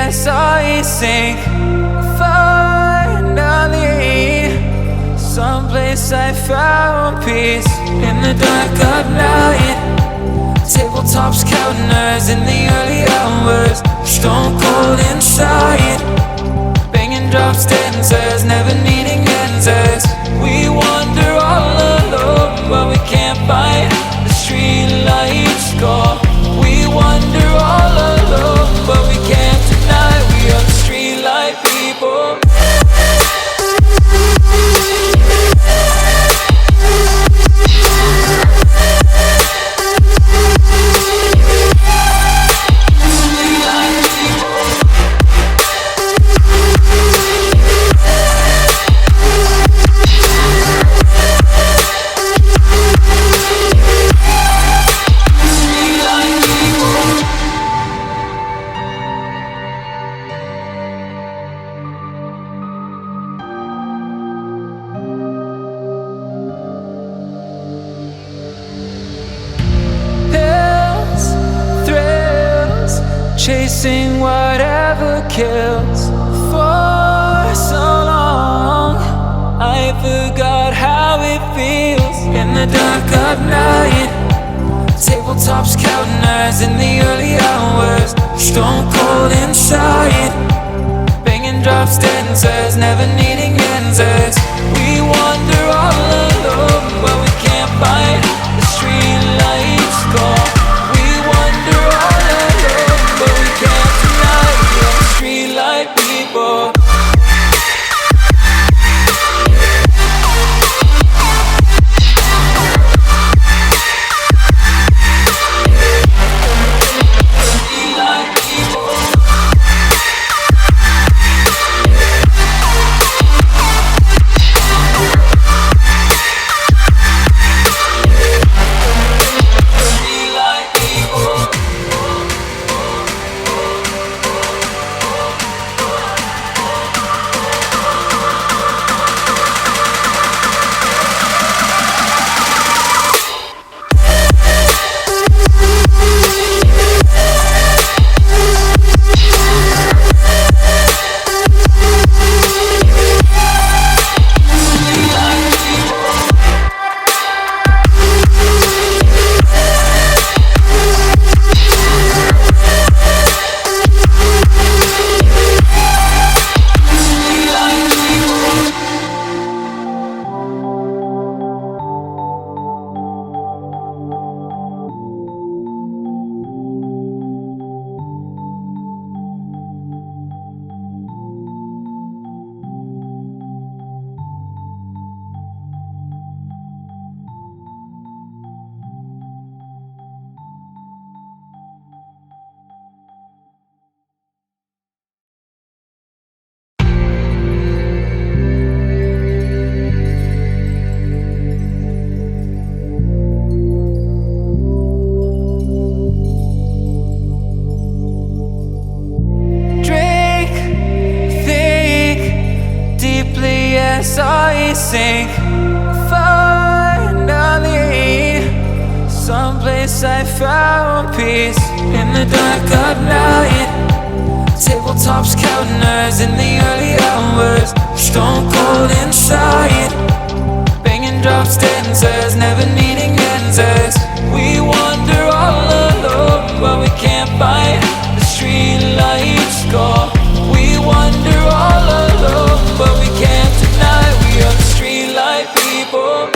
I sink. Finally, someplace I found peace. In the dark of night, tabletops counting nerves in the early hours. Stone cold inside, banging drop stanzas, never needing answers. We wander all alone, but we can't find the street lights go. We wander all alone, but we can't deny we are the street light people. Chasing whatever kills. For so long I forgot how it feels. In the dark of night, tabletops counting nerves in the early hours. Stone cold inside, banging drop stanzas, never needing answers. We wander all alone, but we can't find the street lights go. We wander all alone, but we can't deny we are the street light people. I sink. Finally, someplace I found peace. In the dark of night, tabletops counting nerves in the early hours. Stone cold inside, banging drop stanzas, never needing answers. We wander all alone, but we can't find the street lights go. We wander all alone, but we can't deny we are the street light people.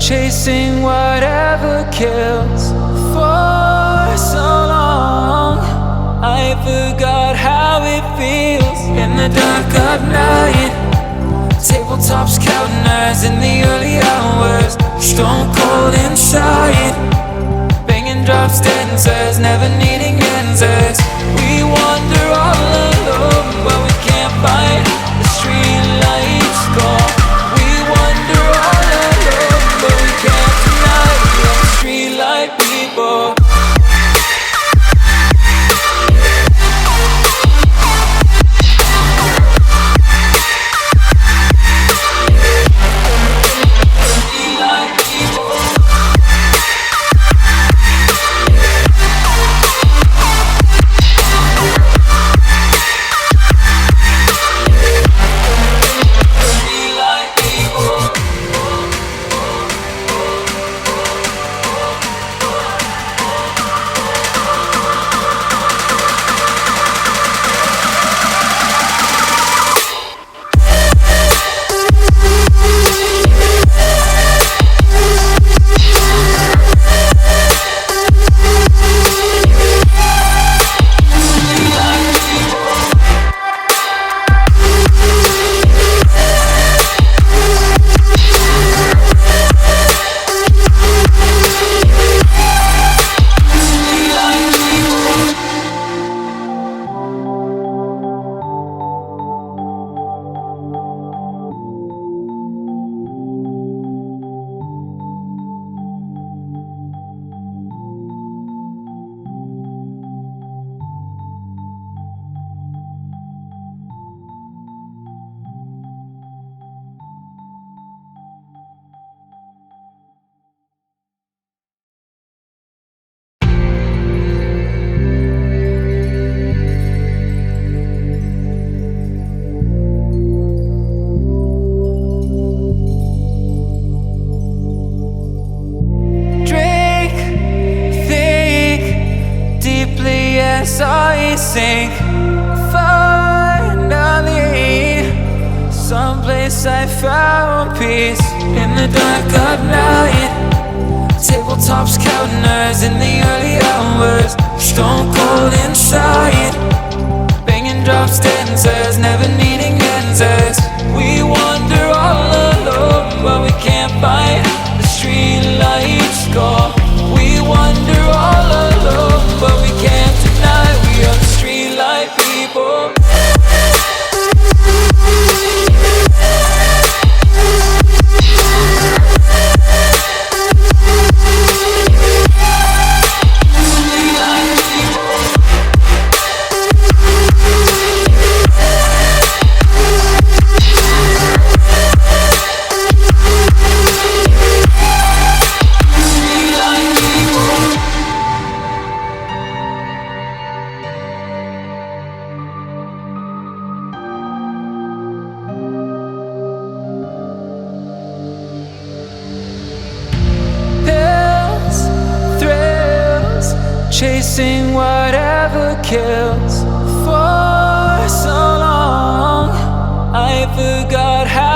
Chasing whatever kills. For so long I forgot how it feels. In the dark of night, Tabletops counting eyes in the early hours, stone cold inside, banging drop stanzas, never needing answers. We wander all alone, but we can't find the street lights gone. We wander all alone, but we can't deny we are the street light people. I sink finally, someplace I found peace in the dark of night. Tabletops counting eyes in the early hours, stone cold inside, banging drop stanzas, never needing answers. We wander all alone, but we can't find the street lights gone. We wander all alone, but we can't deny we are the street light people. Chasing whatever kills for so long, I forgot